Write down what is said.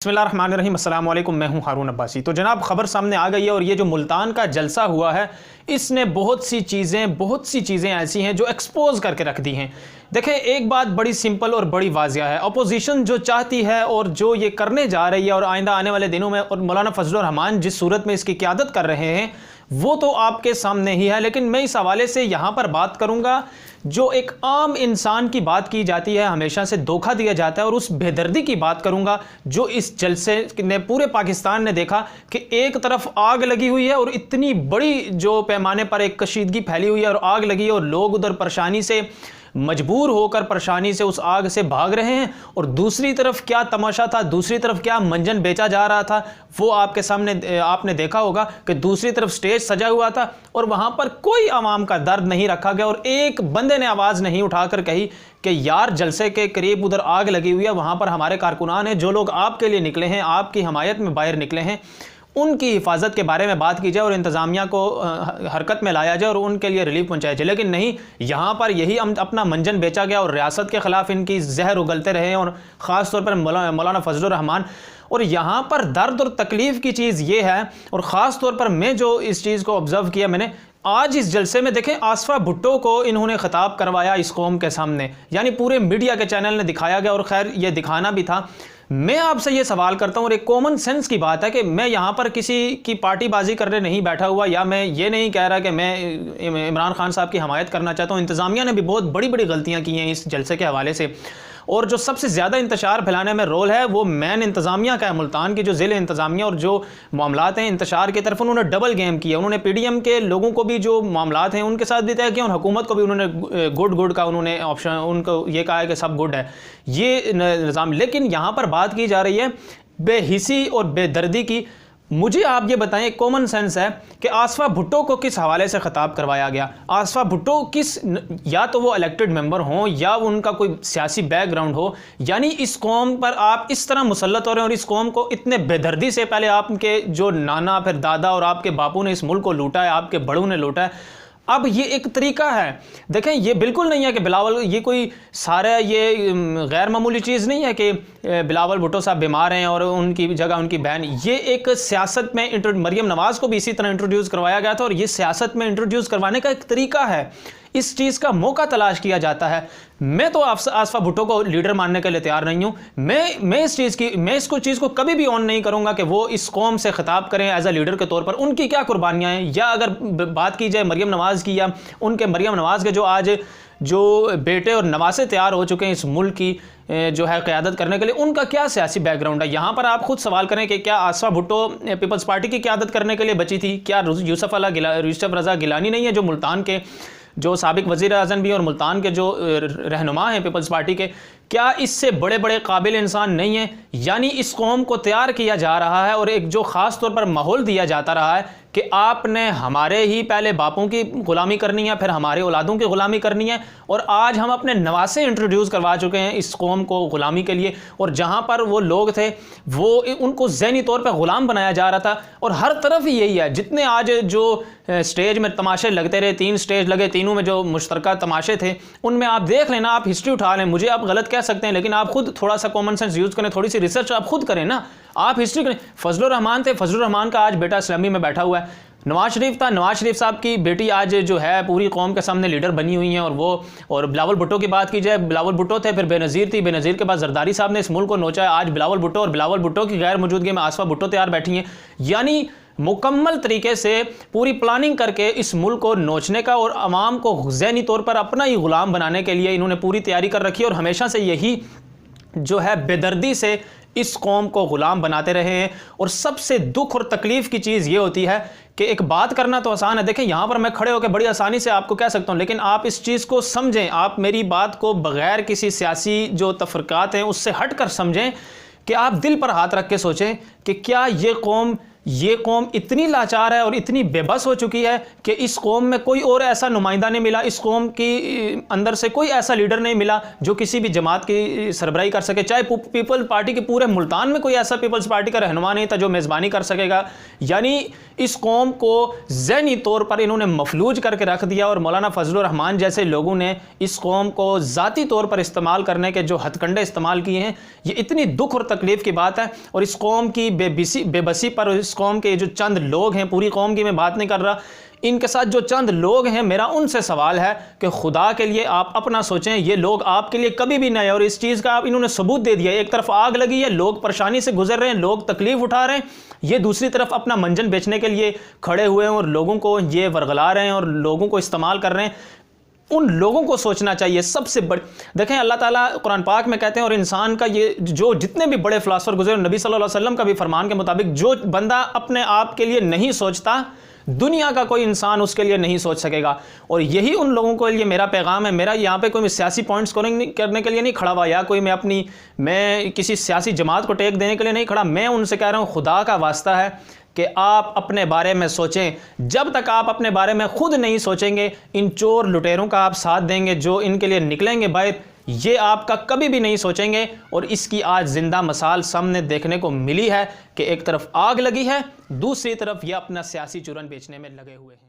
बिस्मिल्लाहिर्रहमानिर्रहीम, अस्सलाम वालेकुम। मैं हूं हारून अब्बासी। तो जनाब, खबर सामने आ गई है और ये जो मुल्तान का जलसा हुआ है इसने बहुत सी चीज़ें ऐसी हैं जो एक्सपोज करके रख दी हैं। देखें, एक बात बड़ी सिंपल और बड़ी वाजिया है, अपोजिशन जो चाहती है और जो ये करने जा रही है और आइंदा आने वाले दिनों में, और मौलाना फजलुर रहमान जिस सूरत में इसकी क़यादत कर रहे हैं वो तो आपके सामने ही है। लेकिन मैं इस हवाले से यहाँ पर बात करूँगा जो एक आम इंसान की बात की जाती है, हमेशा से धोखा दिया जाता है, और उस बेदर्दी की बात करूँगा जो इस जलसे ने पूरे पाकिस्तान ने देखा कि एक तरफ आग लगी हुई है और इतनी बड़ी जो पैमाने पर एक कशीदगी फैली हुई है और आग लगी है और लोग उधर परेशानी से मजबूर होकर परेशानी से उस आग से भाग रहे हैं, और दूसरी तरफ क्या तमाशा था, दूसरी तरफ क्या मंजन बेचा जा रहा था वो आपके सामने आपने देखा होगा कि दूसरी तरफ स्टेज सजा हुआ था और वहां पर कोई आवाम का दर्द नहीं रखा गया और एक बंदे ने आवाज़ नहीं उठाकर कही कि यार जलसे के करीब उधर आग लगी हुई है, वहां पर हमारे कारकुनान हैं, जो लोग आपके लिए निकले हैं, आपकी हमायत में बाहर निकले हैं, उनकी हिफाजत के बारे में बात की जाए और इंतज़ामिया को हरकत में लाया जाए और उनके लिए रिलीफ पहुंचाया जाए। लेकिन नहीं, यहाँ पर यही अपना मंजन बेचा गया और रियासत के ख़िलाफ़ इनकी जहर उगलते रहे, और ख़ास तौर पर मौलाना फजलुर रहमान। और यहाँ पर दर्द और तकलीफ़ की चीज़ ये है, और ख़ास तौर पर मैं जो इस चीज़ को ऑब्ज़र्व किया मैंने आज इस जलसे में, देखें आसफा भुट्टो को इन्होंने ख़िताब करवाया इस कौम के सामने, यानी पूरे मीडिया के चैनल ने दिखाया गया, और खैर ये दिखाना भी था। मैं आपसे ये सवाल करता हूँ, और एक कॉमन सेंस की बात है कि मैं यहाँ पर किसी की पार्टीबाजी करने नहीं बैठा हुआ, या मैं ये नहीं कह रहा कि मैं इमरान खान साहब की हमायत करना चाहता हूँ। इंतज़ामिया ने भी बहुत बड़ी बड़ी गलतियाँ की हैं इस जलसे के हवाले से, और जो सबसे ज़्यादा इंतशार फैलाने में रोल है वो मैन इंतज़ामिया का है। मुल्तान की जो ज़िले इंतज़ामिया और जो मामलात हैं इंतशार की तरफ, उन्होंने डबल गेम किया। उन्होंने पीडीएम के लोगों को भी जो मामलात हैं उनके साथ भी तय किया, और हुकूमत को भी उन्होंने गुड का उन्होंने ऑप्शन उनको ये कहा है कि सब गुड है ये निज़ाम। लेकिन यहाँ पर बात की जा रही है बेहिसी और बेदर्दी की। मुझे आप ये बताएं, कॉमन सेंस है कि आसफा भुट्टो को किस हवाले से खिताब करवाया गया। आसफा भुट्टो किस, या तो वो इलेक्टेड मेंबर हों या उनका कोई सियासी बैकग्राउंड हो, यानी इस कौम पर आप इस तरह मुसल्लत हो रहे हैं और इस कौम को इतने बेदर्दी से, पहले आपके जो नाना फिर दादा और आपके बापू ने इस मुल्क को लूटा है, आपके बड़ों ने लूटा है। अब ये एक तरीका है। देखें, ये बिल्कुल नहीं है कि बिलावल, ये कोई सारा ये गैर मामूली चीज़ नहीं है कि बिलावल भुट्टो साहब बीमार हैं और उनकी जगह उनकी बहन। ये एक सियासत में मरियम नवाज़ को भी इसी तरह इंट्रोड्यूस करवाया गया था, और ये सियासत में इंट्रोड्यूस करवाने का एक तरीका है। इस चीज़ का मौका तलाश किया जाता है। मैं तो आसफा भुट्टो को लीडर मानने के लिए तैयार नहीं हूँ। मैं इसको चीज़ को कभी भी ऑन नहीं करूँगा कि वो इस कौम से खिताब करें एज अ लीडर के तौर पर। उनकी क्या कुर्बानियाँ हैं, या अगर बात की जाए मरियम नवाज़ की, या उनके मरियम नवाज़ के जो आज जो बेटे और नवासे तैयार हो चुके हैं इस मुल्क की जो है क़यादत करने के लिए, उनका क्या सियासी बैकग्राउंड है। यहाँ पर आप खुद सवाल करें कि क्या आसफा भुट्टो पीपल्स पार्टी की क़यादत करने के लिए बची थी? क्या यूसुफ रज़ा गिलानी नहीं है, जो मुल्तान के जो साबिक वज़ीर आज़म भी और मुल्तान के जो रहनुमा हैं पीपल्स पार्टी के, क्या इससे बड़े बड़े काबिल इंसान नहीं हैं? यानी इस कौम को तैयार किया जा रहा है और एक जो ख़ास तौर पर माहौल दिया जाता रहा है कि आपने हमारे ही पहले बापों की ग़ुलामी करनी है, फिर हमारे औलादों की ग़ुलामी करनी है, और आज हम अपने नवासे इंट्रोड्यूस करवा चुके हैं इस कौम को ग़ुलामी के लिए। और जहाँ पर वो लोग थे वो उनको ज़हनी तौर पर ग़ुलाम बनाया जा रहा था, और हर तरफ ही यही है। जितने आज जो स्टेज में तमाशे लगते रहे, 3 स्टेज लगे, तीनों में जो मुश्तरका तमाशे थे, उनमें आप देख लेना, आप हिस्ट्री उठा लें। मुझे आप गलत कह सकते हैं, लेकिन आप खुद थोड़ा सा कॉमन सेंस यूज़ करें, थोड़ी सी रिसर्च आप खुद करें ना, आप हिस्ट्री करें। फजलुर रहमान थे, फजलुर रहमान का आज बेटा इस्लामी में बैठा हुआ है। नवाज शरीफ था, नवाज शरीफ साहब की बेटी आज जो है पूरी कौम के सामने लीडर बनी हुई हैं। और बिलावल भुट्टो की बात की जाए, बिलावल भुट्टो थे, फिर बेनज़ीर थी, बेनज़ीर के बाद जरदारी साहब ने इस मुल्क को नोचा है। आज बिलावल भुट्टो, और बिलावल भुट्टो की गैर मौजूदगी में आसफा भुट्टो तैयार बैठी हैं। यानी मुकम्मल तरीके से पूरी प्लानिंग करके इस मुल्क को नोचने का और अवाम को ज़हनी तौर पर अपना ही ग़ुलाम बनाने के लिए इन्होंने पूरी तैयारी कर रखी है, और हमेशा से यही जो है बेदर्दी से इस कौम को ग़ुलाम बनाते रहे हैं। और सबसे दुख और तकलीफ़ की चीज़ ये होती है कि एक बात करना तो आसान है, देखें यहाँ पर मैं खड़े होकर बड़ी आसानी से आपको कह सकता हूँ, लेकिन आप इस चीज़ को समझें, आप मेरी बात को बग़ैर किसी सियासी जो तफ़रक़ात हैं उससे हट कर समझें, कि आप दिल पर हाथ रख के सोचें कि क्या ये कौम ये कौम इतनी लाचार है और इतनी बेबस हो चुकी है कि इस कौम में कोई और ऐसा नुमाइंदा नहीं मिला, इस कौम की अंदर से कोई ऐसा लीडर नहीं मिला जो किसी भी जमात की सरबराही कर सके। चाहे पीपल पार्टी के पूरे मुल्तान में कोई ऐसा पीपल्स पार्टी का रहनुमा नहीं था जो मेज़बानी कर सकेगा। यानी इस कौम को ज़हनी तौर पर इन्होंने मफलूज करके रख दिया और मौलाना फजलुर रहमान जैसे लोगों ने इस कौम को ज़ाती तौर पर इस्तेमाल करने के जो हथकंडे इस्तेमाल किए हैं, ये इतनी दुख और तकलीफ़ की बात है। और इस कौम की बेबसी पर, इस कौम के जो चंद लोग हैं, पूरी कौम की मैं बात नहीं कर रहा, इनके साथ जो चंद लोग हैं, मेरा उनसे सवाल है कि खुदा के लिए आप अपना सोचें। ये लोग आपके लिए कभी भी नहीं, और इस चीज़ का आप इन्होंने सबूत दे दिया। एक तरफ आग लगी है, लोग परेशानी से गुजर रहे हैं, लोग तकलीफ उठा रहे हैं, ये दूसरी तरफ अपना मंजन बेचने के लिए खड़े हुए हैं और लोगों को ये वरगला रहे हैं और लोगों को इस्तेमाल कर रहे हैं। उन लोगों को सोचना चाहिए। सबसे बड़ी देखें, अल्लाह ताला कुरान पाक में कहते हैं, और इंसान का ये जो जितने भी बड़े फिलासफर गुजरे, नबी सल्लल्लाहु अलैहि वसल्लम का भी फरमान के मुताबिक, जो बंदा अपने आप के लिए नहीं सोचता, दुनिया का कोई इंसान उसके लिए नहीं सोच सकेगा। और यही उन लोगों के लिए मेरा पैगाम है। मेरा यहाँ पे कोई सियासी पॉइंट स्कोरिंग करने के लिए नहीं खड़ा हुआ, या कोई मैं किसी सियासी जमात को टेक देने के लिए नहीं खड़ा। मैं उनसे कह रहा हूँ, खुदा का वास्ता है कि आप अपने बारे में सोचें। जब तक आप अपने बारे में खुद नहीं सोचेंगे, इन चोर लुटेरों का आप साथ देंगे जो इनके लिए निकलेंगे बाहर, ये आपका कभी भी नहीं सोचेंगे। और इसकी आज जिंदा मिसाल सामने देखने को मिली है कि एक तरफ आग लगी है, दूसरी तरफ ये अपना सियासी चूरन बेचने में लगे हुए हैं।